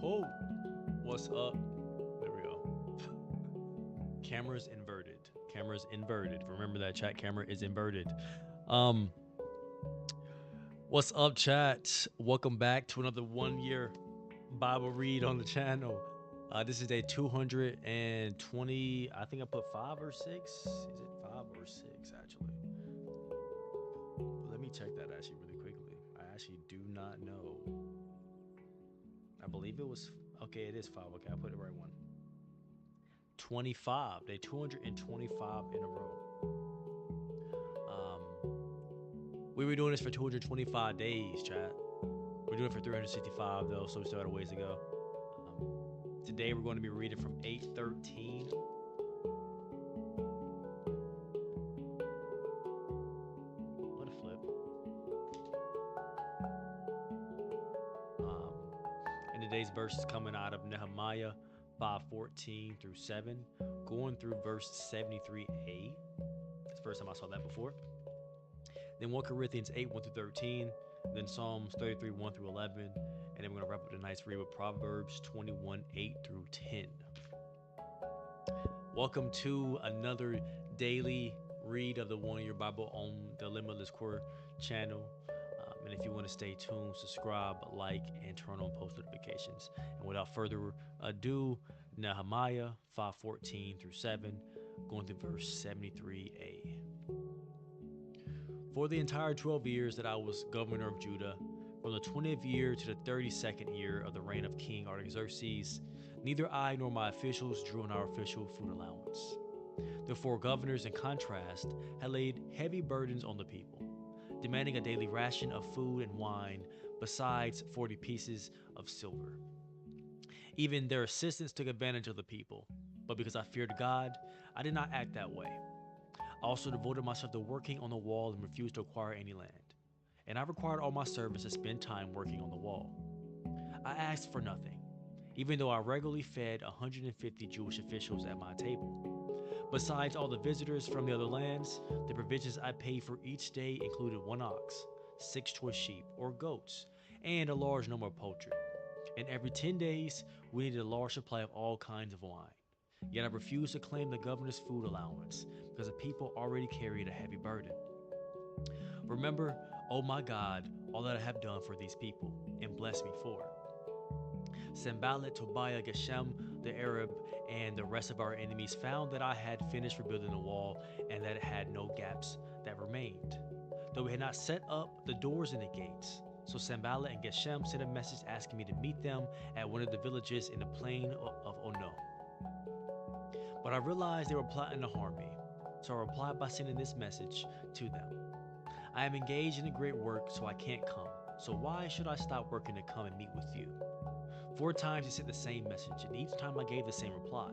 Ho, what's up? There we go. Camera's inverted. Camera's inverted. Remember that chat camera is inverted. Um, what's up, chat? Welcome back to another 1 year Bible read on the channel. This is day 220. I think I put 5 or 6. Is it 5 or 6 actually? Let me check that actually really quickly. I actually do not know. I believe it was okay. It is 5. Okay, I put the right one. 25. Day 225 in a row. We were doing this for 225 days, chat. We're doing it for 365 though, so we still got a ways to go. Today we're going to be reading from 8:13. What a flip. And today's verse is coming out of Nehemiah 5:14 through 7, going through verse 73a. It's the first time I saw that before. Then 1 Corinthians 8, 1 through 13. Then Psalms 33, 1 through 11. And then we're going to wrap up tonight's read with Proverbs 21, 8 through 10. Welcome to another daily read of the 1 Year Bible on the Limitless Core channel. And if you want to stay tuned, subscribe, like, and turn on post notifications. And without further ado, Nehemiah 5:14 through 7, going through verse 73a. For the entire 12 years that I was governor of Judah, from the 20th year to the 32nd year of the reign of King Artaxerxes, neither I nor my officials drew on our official food allowance. The 4 governors, in contrast, had laid heavy burdens on the people, demanding a daily ration of food and wine, besides 40 pieces of silver. Even their assistants took advantage of the people, but because I feared God, I did not act that way. I also devoted myself to working on the wall and refused to acquire any land. And I required all my servants to spend time working on the wall. I asked for nothing, even though I regularly fed 150 Jewish officials at my table. Besides all the visitors from the other lands, the provisions I paid for each day included 1 ox, 6 choice sheep or goats, and a large number of poultry. And every 10 days, we needed a large supply of all kinds of wine. Yet I refused to claim the governor's food allowance because the people already carried a heavy burden. Remember, oh my God, all that I have done for these people, and bless me for it. Sanballat, Tobiah, Geshem, the Arab, and the rest of our enemies found that I had finished rebuilding the wall and that it had no gaps that remained, though we had not set up the doors and the gates. So Sanballat and Geshem sent a message asking me to meet them at one of the villages in the plain of Ono. But I realized they were plotting to harm me, so I replied by sending this message to them. I am engaged in a great work, so I can't come. So why should I stop working to come and meet with you? 4 times he sent the same message, and each time I gave the same reply.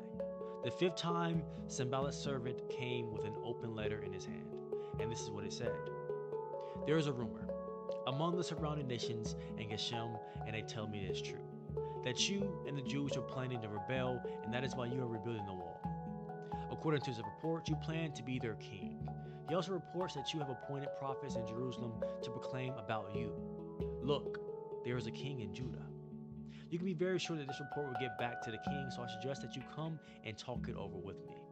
The 5th time, Sanballat's servant came with an open letter in his hand, and this is what it said. There is a rumor among the surrounding nations and Geshem, and they tell me it is true, that you and the Jews are planning to rebel, and that is why you are rebuilding the wall. According to his report, you plan to be their king. He also reports that you have appointed prophets in Jerusalem to proclaim about you. Look, there is a king in Judah. You can be very sure that this report will get back to the king, so I suggest that you come and talk it over with me.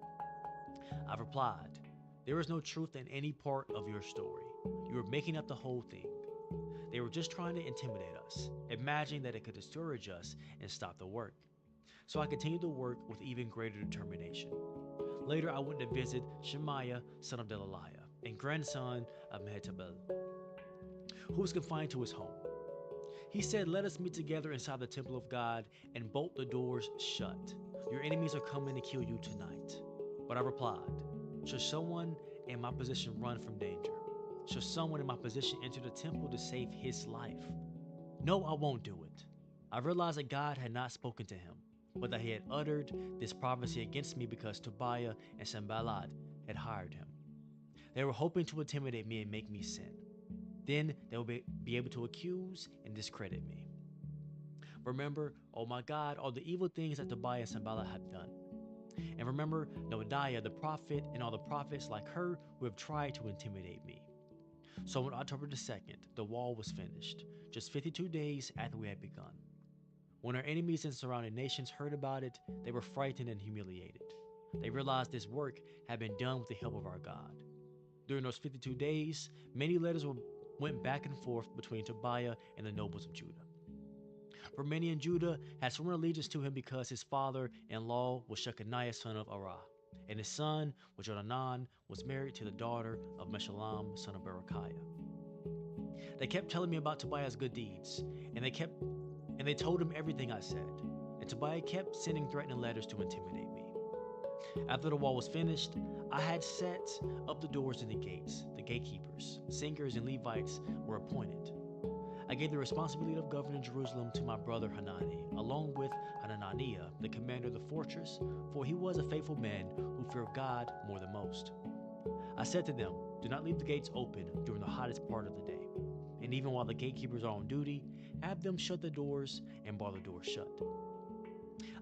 I've replied, there is no truth in any part of your story. You are making up the whole thing. They were just trying to intimidate us, imagining that it could discourage us and stop the work. So I continued to work with even greater determination. Later, I went to visit Shemaiah, son of Delaliah, and grandson of Mehetabel, who was confined to his home. He said, let us meet together inside the temple of God and bolt the doors shut. Your enemies are coming to kill you tonight. But I replied, should someone in my position run from danger? Should someone in my position enter the temple to save his life? No, I won't do it. I realized that God had not spoken to him, but that he had uttered this prophecy against me because Tobiah and Sanballat had hired him. They were hoping to intimidate me and make me sin. Then they will be able to accuse and discredit me. Remember, oh my God, all the evil things that Tobiah and Sanballat have done. And remember Noadiah the prophet and all the prophets like her who have tried to intimidate me. So on October the 2nd, the wall was finished, just 52 days after we had begun. When our enemies and surrounding nations heard about it, they were frightened and humiliated. They realized this work had been done with the help of our God. During those 52 days, many letters went back and forth between Tobiah and the nobles of Judah. For many in Judah had sworn allegiance to him because his father-in-law was Shechaniah son of Arah, and his son, Johanan, was married to the daughter of Meshullam son of Berechiah. They kept telling me about Tobiah's good deeds, and they told him everything I said. And Tobiah kept sending threatening letters to intimidate me. After the wall was finished, I had set up the doors and the gates. The gatekeepers, singers, and Levites were appointed. I gave the responsibility of governing Jerusalem to my brother Hanani, along with Hananiah, the commander of the fortress, for he was a faithful man who feared God more than most. I said to them, "Do not leave the gates open during the hottest part of the day, and even while the gatekeepers are on duty, have them shut the doors and bar the doors shut.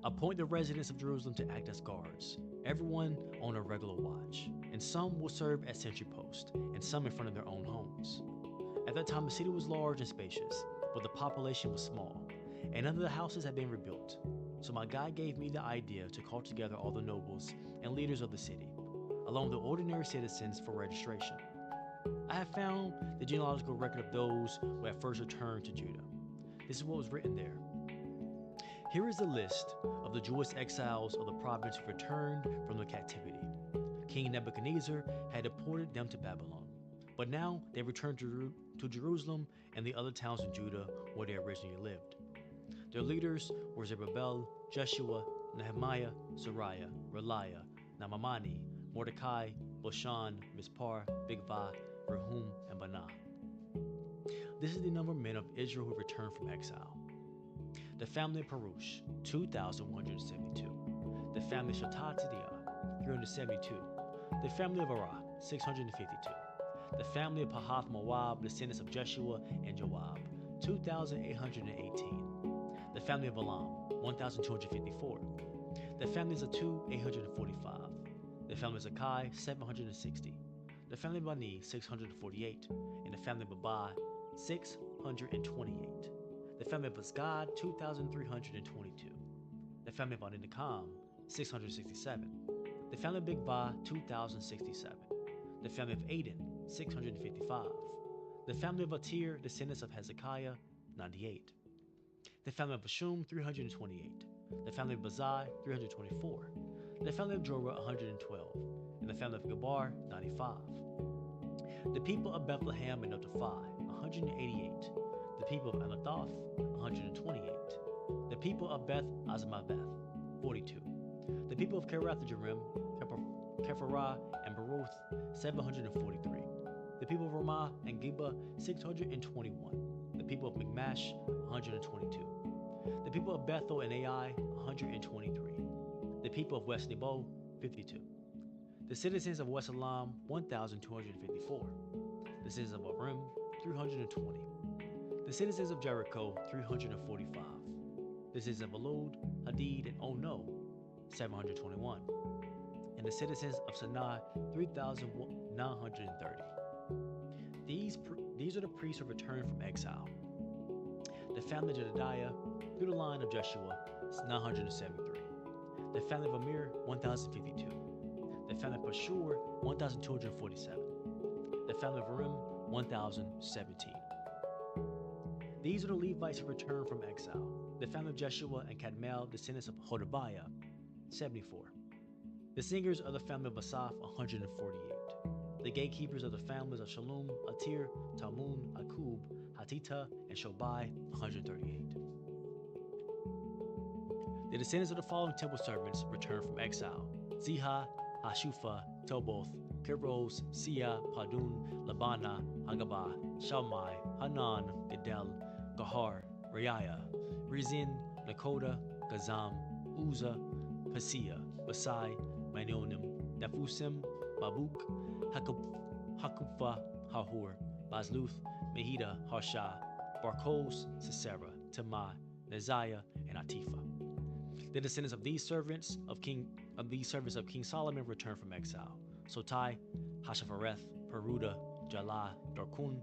Appoint the residents of Jerusalem to act as guards, everyone on a regular watch, and some will serve as sentry posts, and some in front of their own homes." At that time, the city was large and spacious, but the population was small, and none of the houses had been rebuilt. So my God gave me the idea to call together all the nobles and leaders of the city, along with the ordinary citizens for registration. I have found the genealogical record of those who had first returned to Judah. This is what was written there. Here is the list of the Jewish exiles of the province who returned from the captivity. King Nebuchadnezzar had deported them to Babylon, but now they returned to Jerusalem and the other towns in Judah where they originally lived. Their leaders were Zerubbabel, Jeshua, Nehemiah, Sariah, Reliah, Naamani, Mordecai, Boshan, Mispar, Bigvah, Rehum, and Banah. This is the number of men of Israel who returned from exile. The family of Perush, 2,172. The family of Shatatiah, 372. The family of Arah, 652. The family of Pahath Moab, descendants of Jeshua and Joab, 2,818. The family of Elam, 1,254. The families of Zatu, 845. The family of Zakai, 760. The family of Bani, 648. And the family of Babai, 628. The family of Azgad, 2,322. The family of Adinakam, 667. The family of Bigvah, 2,067. The family of Aden, 655. The family of Atir, descendants of Hezekiah, 98. The family of Bashum, 328. The family of Bazai, 324. The family of Jorah, 112. And the family of Gabar, 95. The people of Bethlehem and Netophi, 188. The people of Anathoth, 128. The people of Beth Azmaveth, 42. The people of Kirath-Jearim, Kephirah, and Beroth, 743. The people of Ramah and Geba, 621. The people of Michmash, 122. The people of Bethel and Ai, 123. The people of West Nebo, 52. The citizens of West Elam, 1,254. The citizens of Arim, 320. The citizens of Jericho, 345. The citizens of Alod, Hadid, and Ono, 721. And the citizens of Sanaa, 3,930. These are the priests who returned from exile. The family of Jedediah, through the line of Jeshua, 973. The family of Amir, 1,052. The family of Pashur, 1,247. The family of Arim, 1,017. These are the Levites who returned from exile. The family of Jeshua and Kadmiel, descendants of Hodabiah, 74. The singers of the family of Asaph, 148. The gatekeepers of the families of Shalom, Atir, Talmon, Akub, Hatita, and Shobai, 138. The descendants of the following temple servants returned from exile: Ziha, Hashufa, Toboth, Keros, Sia, Padun, Labana, Hagabah, Shalmai, Hanan, Gedel, Gahar, Reiah, Rezin, Nakoda, Gazam, Uzzah, Pasia, Basai, Manionim, Nefusim, Babuk, Hakupha, Hahur, Bazluth, Mehida, Harsha, Barkos, Sisera, Tamah, Neziah, and Atifa. The descendants of these servants of King Solomon returned from exile: Sotai, Hashaphareth, Peruda, Jalah, Darkun,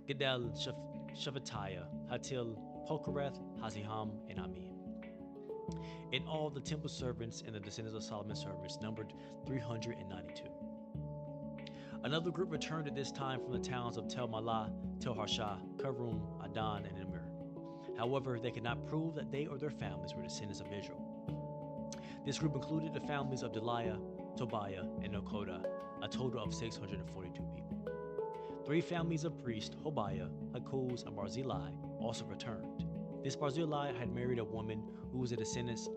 Gedel, Shavatiah, Hatil, Pokereth, Haziham, and Ami. In all, the temple servants and the descendants of Solomon's servants numbered 392. Another group returned at this time from the towns of Tel Malah, Tel Harsha, Karum, Adan, and Immer. However, they could not prove that they or their families were descendants of Israel. This group included the families of Deliah, Tobiah, and Nekoda, a total of 642 people. 3 families of priests, Hobiah, Hakuz, and Barzillai, also returned. This Barzillai had married a woman who was a descendant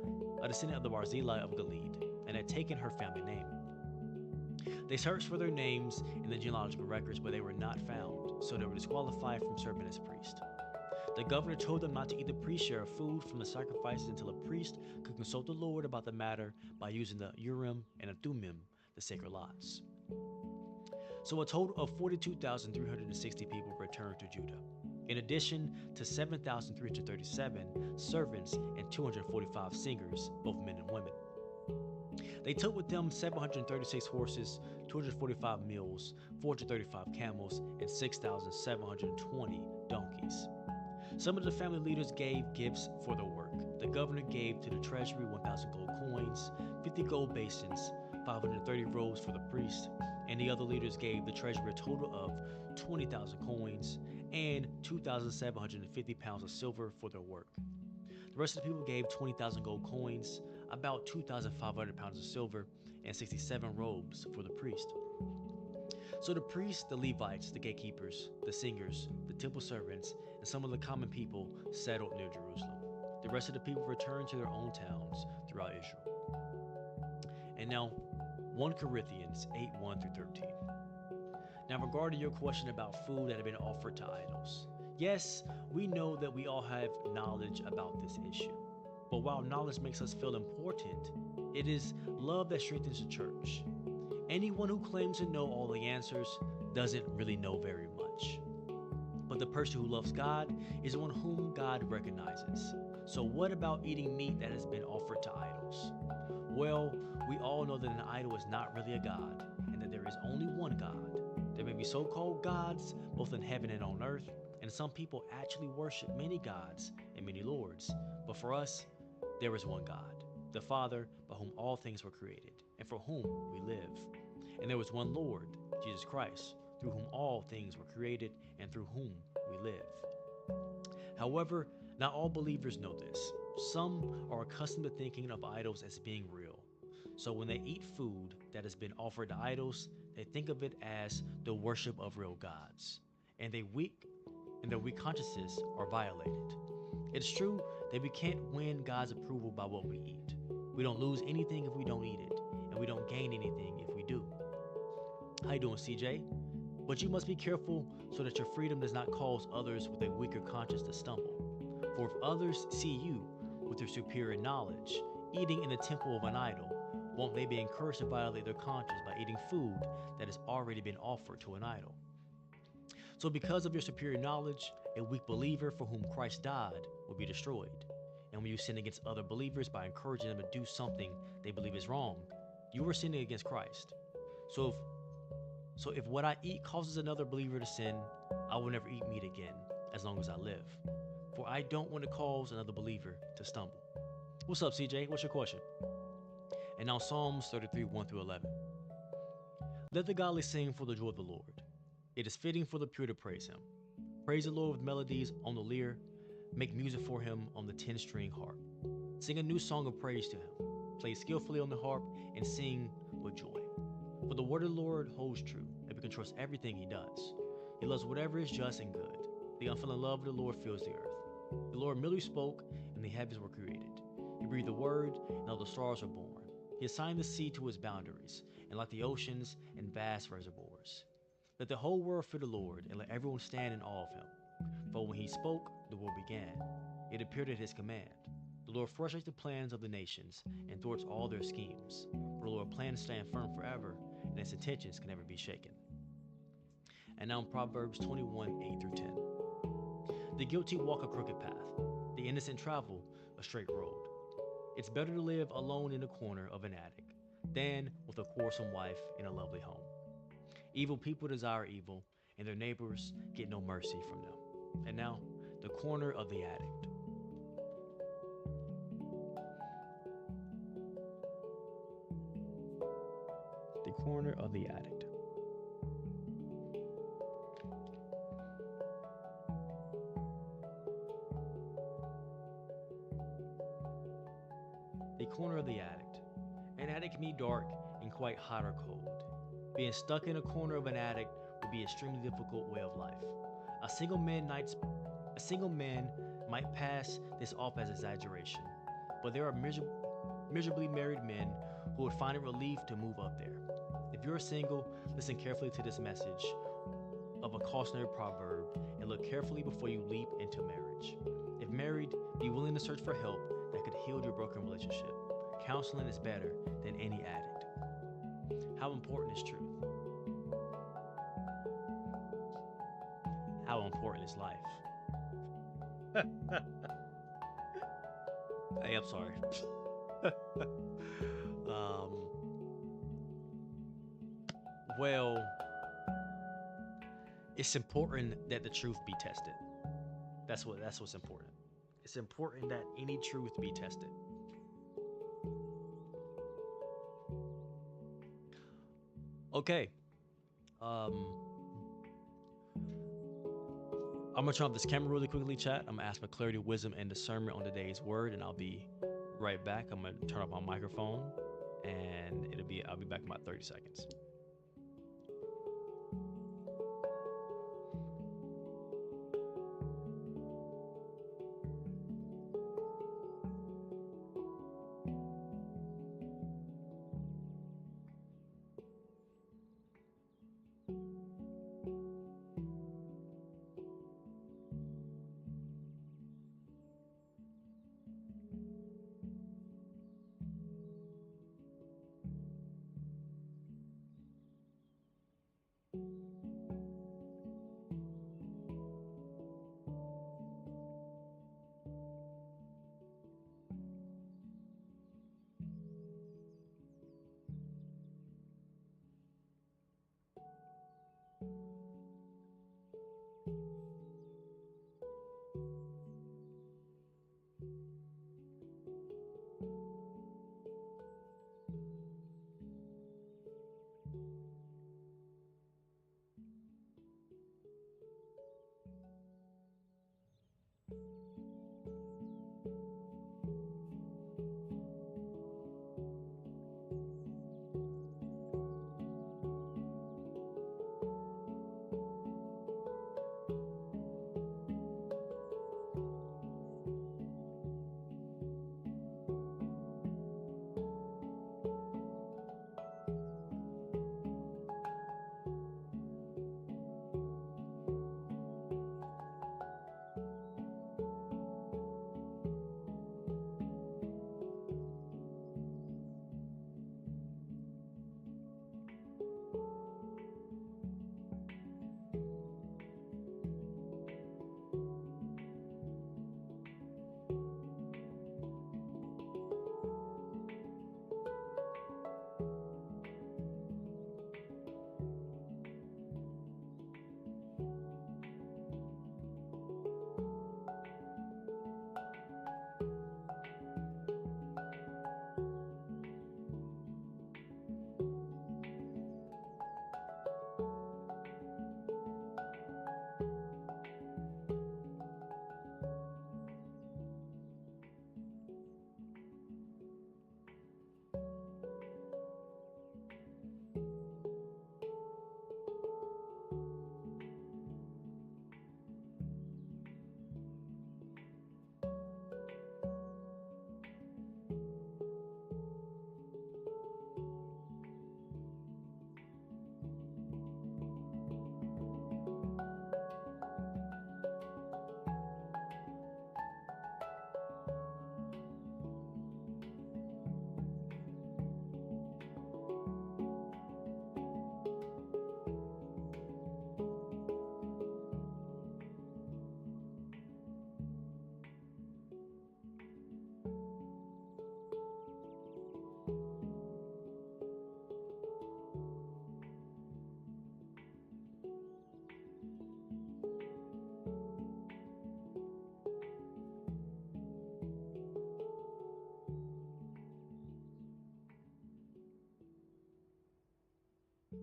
of the Barzillai of Gilead, and had taken her family name. They searched for their names in the genealogical records, but they were not found, so they were disqualified from serving as priests. The governor told them not to eat the priest's share of food from the sacrifices until a priest could consult the Lord about the matter by using the Urim and the Thummim, the sacred lots. So a total of 42,360 people returned to Judah, in addition to 7,337 servants and 245 singers, both men and women. They took with them 736 horses, 245 mules, 435 camels, and 6,720 donkeys. Some of the family leaders gave gifts for the work. The governor gave to the treasury 1,000 gold coins, 50 gold basins, 530 robes for the priest, and the other leaders gave the treasury a total of 20,000 coins and 2,750 pounds of silver for their work. The rest of the people gave 20,000 gold coins, about 2,500 pounds of silver, and 67 robes for the priest. So the priests, the Levites, the gatekeepers, the singers, the temple servants, and some of the common people settled near Jerusalem. The rest of the people returned to their own towns throughout Israel. And now, 1 Corinthians 8:1-13. Now, regarding your question about food that had been offered to idols, yes, we know that we all have knowledge about this issue. But while knowledge makes us feel important, it is love that strengthens the church. Anyone who claims to know all the answers doesn't really know very much. But the person who loves God is the one whom God recognizes. So what about eating meat that has been offered to idols? Well, we all know that an idol is not really a god, and that there is only one God. There may be so-called gods both in heaven and on earth, and some people actually worship many gods and many lords. But for us, there is one God, the Father, by whom all things were created, and for whom we live. And there was one Lord, Jesus Christ, through whom all things were created and through whom we live. However, not all believers know this. Some are accustomed to thinking of idols as being real. So when they eat food that has been offered to idols, they think of it as the worship of real gods, and their weak consciences are violated. It's true that we can't win God's approval by what we eat. We don't lose anything if we don't eat it, and we don't gain anything if we do. How you doing, CJ? But you must be careful so that your freedom does not cause others with a weaker conscience to stumble. For if others see you with your superior knowledge eating in the temple of an idol, won't they be encouraged to violate their conscience by eating food that has already been offered to an idol? So because of your superior knowledge, a weak believer for whom Christ died will be destroyed. And when you sin against other believers by encouraging them to do something they believe is wrong, you are sinning against Christ. So if what I eat causes another believer to sin, I will never eat meat again as long as I live. For I don't want to cause another believer to stumble. What's up, CJ? What's your question? And now Psalms 33, 1-11. Let the godly sing for the joy of the Lord. It is fitting for the pure to praise him. Praise the Lord with melodies on the lyre. Make music for him on the 10-string harp. Sing a new song of praise to him. Play skillfully on the harp and sing with joy. For the word of the Lord holds true, and we can trust everything he does. He loves whatever is just and good. The unfailing love of the Lord fills the earth. The Lord merely spoke, and the heavens were created. He breathed the word, and all the stars were born. He assigned the sea to its boundaries, and like the oceans and vast reservoirs. Let the whole world fear the Lord, and let everyone stand in awe of him. For when he spoke, the world began. It appeared at his command. The Lord frustrates the plans of the nations and thwarts all their schemes. For the Lord's plans stand firm forever, and his intentions can never be shaken. And now in Proverbs 21, 8-10. The guilty walk a crooked path. The innocent travel a straight road. It's better to live alone in the corner of an attic than with a quarrelsome wife in a lovely home. Evil people desire evil, and their neighbors get no mercy from them. And now, the corner of the addict. The corner of the addict. The corner of the addict. An attic can be dark and quite hot or cold. Being stuck in a corner of an attic would be an extremely difficult way of life. A single man nights a single man might pass this off as exaggeration, but there are miserably married men who would find it relief to move up there. If you're single, listen carefully to this message of a cautionary proverb and look carefully before you leap into marriage. If married, be willing to search for help that could heal your broken relationship. Counseling is better than any addict. How important is truth? How important is life? Hey, I'm sorry. um, well, it's important that the truth be tested. That's what's important. It's important that any truth be tested. Okay. Um, I'm gonna turn off this camera really quickly, chat. I'm gonna ask for clarity, wisdom, and discernment on today's word, and I'll be right back. I'm gonna turn off my microphone, and I'll be back in about 30 seconds. All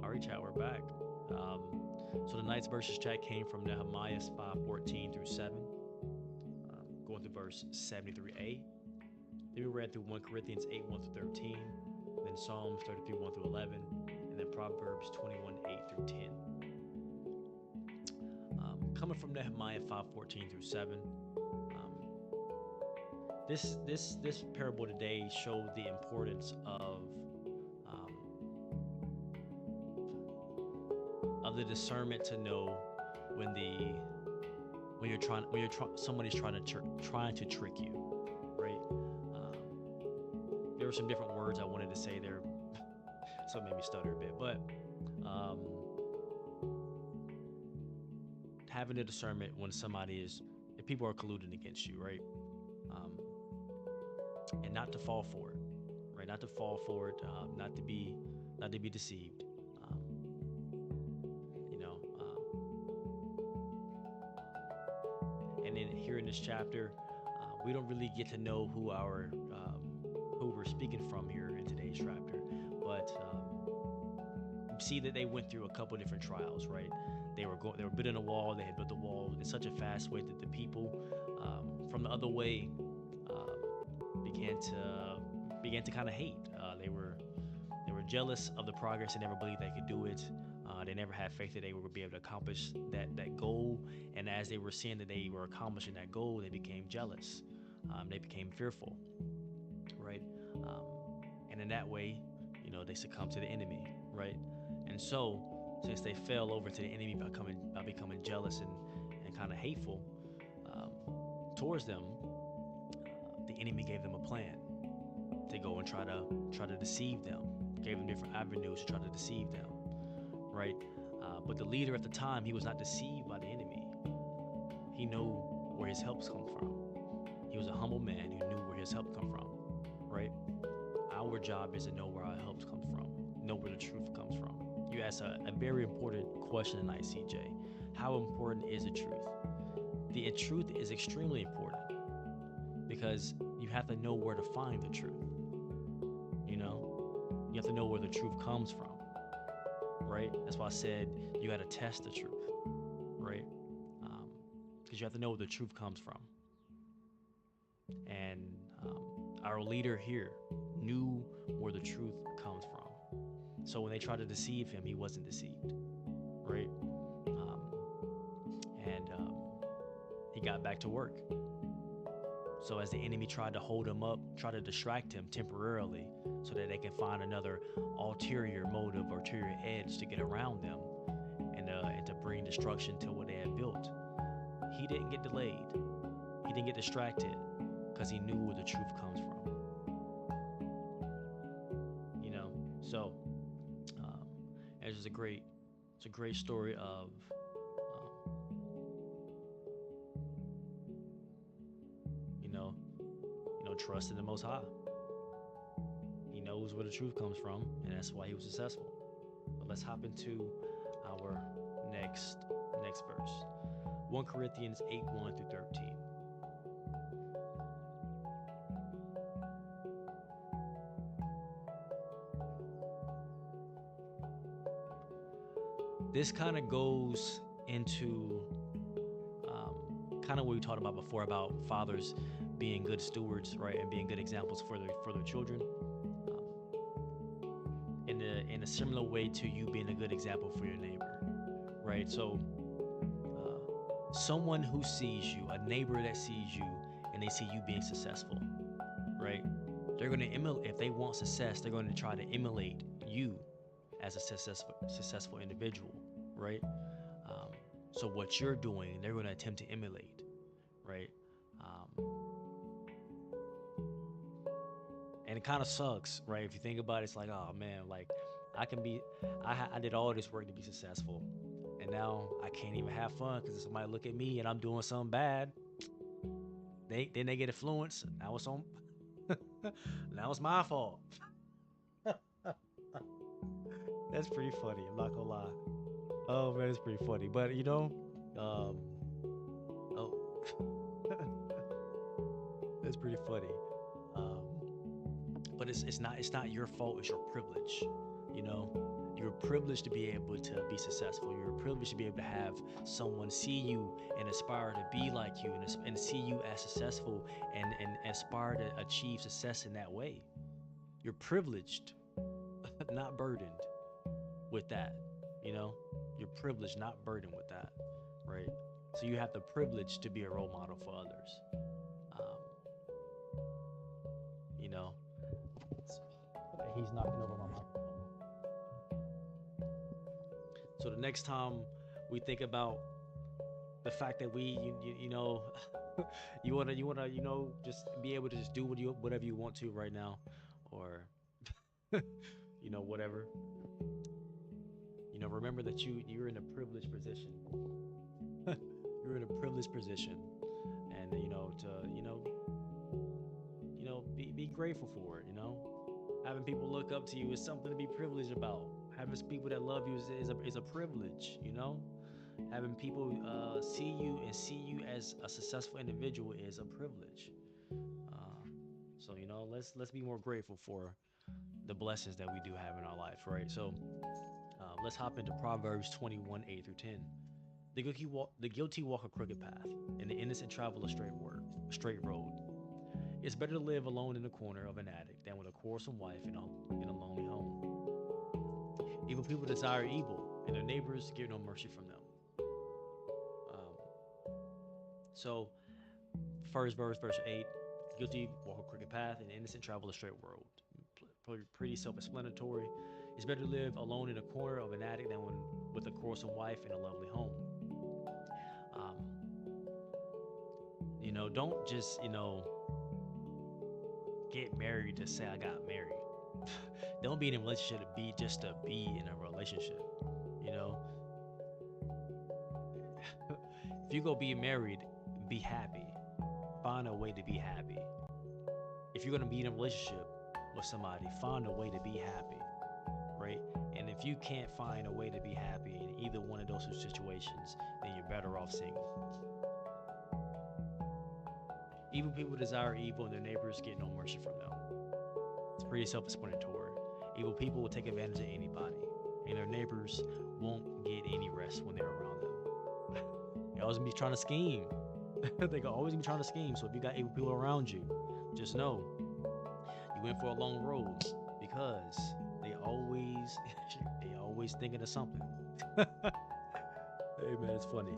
right, chat, we're back. Um, so tonight's verses chat came from Nehemiah 5:14 through 7, going through verse 73a. Then we read through 1 Corinthians 8 1 through 13, then Psalms 33 1 through 11, and then Proverbs 21 8 through 10. Coming from Nehemiah 5:14 through 7, this parable today showed the importance um, of the discernment to know when the when you're somebody's trying to trick you, right? There were some different words I wanted to say there, so it made me stutter a bit. But um, having the discernment when if people are colluding against you, right? Um, and not to fall for it, right? Not to fall for it, not to be deceived. Um, you know, and then here in this chapter, we don't really get to know who we're speaking from here in today's chapter, but you see that they went through a couple different trials, right? They were building a wall. They had built the wall in such a fast way that the people from the other way began to kind of hate. They were jealous of the progress. They never believed they could do it. They never had faith that they would be able to accomplish that goal. And as they were seeing that they were accomplishing that goal, they became jealous. They became fearful, right? And in that way, they succumbed to the enemy, right? And so, since they fell over to the enemy by becoming jealous and kind of hateful towards them, the enemy gave them a plan to go and try to deceive them. Gave them different avenues to try to deceive them, right? But the leader at the time, he was not deceived by the enemy. He knew where his helps come from. He was a humble man who knew where his help come from, right? Our job is to know where our helps come from, know where the truth comes from. You asked a very important question tonight, CJ. How important is the truth? The truth is extremely important because you have to know where to find the truth. You have to know where the truth comes from, right? That's why I said you got to test the truth, right? Because you have to know where the truth comes from. And our leader here knew where the truth comes from. So when they tried to deceive him, he wasn't deceived, right? And he got back to work. So as the enemy tried to hold him up, try to distract him temporarily so that they can find another ulterior motive, ulterior edge to get around them and to bring destruction to what they had built, he didn't get delayed. He didn't get distracted because he knew where the truth comes from. So it's just it's a great story of trust in the Most High. He knows where the truth comes from, and that's why he was successful. But let's hop into our next verse. 1 Corinthians 8 1 through 13. This kind of goes into kind of what we talked about before about fathers being good stewards, right, and being good examples for their children. In a similar way to you being a good example for your neighbor, right? So, someone who sees you, a neighbor that sees you, and they see you being successful, right? They're going to emulate. If they want success, they're going to try to emulate you as a successful individual, right? So what you're doing, they're going to attempt to emulate, right? And it kind of sucks, right? If you think about it, it's like, oh man, like I did all this work to be successful, and now I can't even have fun because somebody look at me and I'm doing something bad. They get influenced. Now it's on. Now it's my fault. That's pretty funny. I'm not gonna lie. Oh man, it's pretty funny. But um, oh, that's pretty funny. Um, but it's not your fault. It's your privilege. You know, you're privileged to be able to be successful. You're privileged to be able to have someone see you and aspire to be like you, and see you as successful, and aspire to achieve success in that way. You're privileged, not burdened with that. You know, you're privileged, not burdened with that, right? So you have the privilege to be a role model for others. Um, you know, he's knocking over my microphone. So the next time we think about the fact that you know you wanna just be able to just do whatever you want to right now, or whatever. Remember that you're in a privileged position. You're in a privileged position, and to be grateful for it. Having people look up to you is something to be privileged about. Having people that love you is a privilege. Having people see you and see you as a successful individual is a privilege. Uh, so let's be more grateful for the blessings that we do have in our life, right? So let's hop into Proverbs 21, 8 through 10. The guilty walk a crooked path, and the innocent travel a straight road. It's better to live alone in the corner of an attic than with a quarrelsome wife in a lonely home. Evil people desire evil, and their neighbors get no mercy from them. Um, so, first verse 8, guilty walk a crooked path, and the innocent travel a straight road. Pretty self-explanatory. It's better to live alone in a corner of an attic than with a quarrelsome wife in a lovely home. Um, don't just get married to say I got married. Don't be in a relationship to be just to be in a relationship. You know, if you go be married, be happy. Find a way to be happy. If you're gonna be in a relationship with somebody, find a way to be happy, right? And if you can't find a way to be happy in either one of those two situations, then you're better off single. Evil people desire evil, and their neighbors get no mercy from them. It's pretty self-explanatory. Evil people will take advantage of anybody, and their neighbors won't get any rest when they're around them. They always be trying to scheme. They can always be trying to scheme. So if you got evil people around you, just know you went for a long road, because they always they always thinking of something. Hey man, it's funny.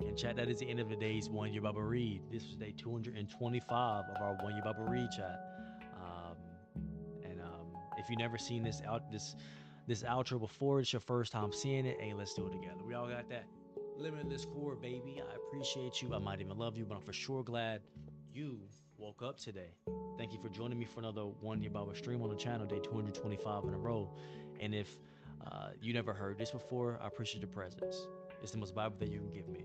And chat, that is the end of today's One Year Bible Read. This was day 225 of our One Year Bible Read chat. And if you've never seen this outro before, it's your first time seeing it, hey, let's do it together. We all got that limitless core, baby. I appreciate you. I might even love you, but I'm for sure glad you woke up today. Thank you for joining me for another One Year Bible stream on the channel, day 225 in a row. And if you never heard this before, I appreciate your presence. It's the most Bible that you can give me.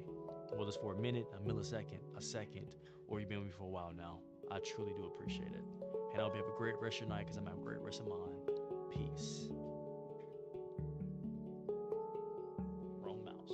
Whether it's for a minute, a millisecond, a second, or you've been with me for a while now, I truly do appreciate it. And I hope you have a great rest of your night, because I'm having a great rest of mine. Peace. Wrong mouse.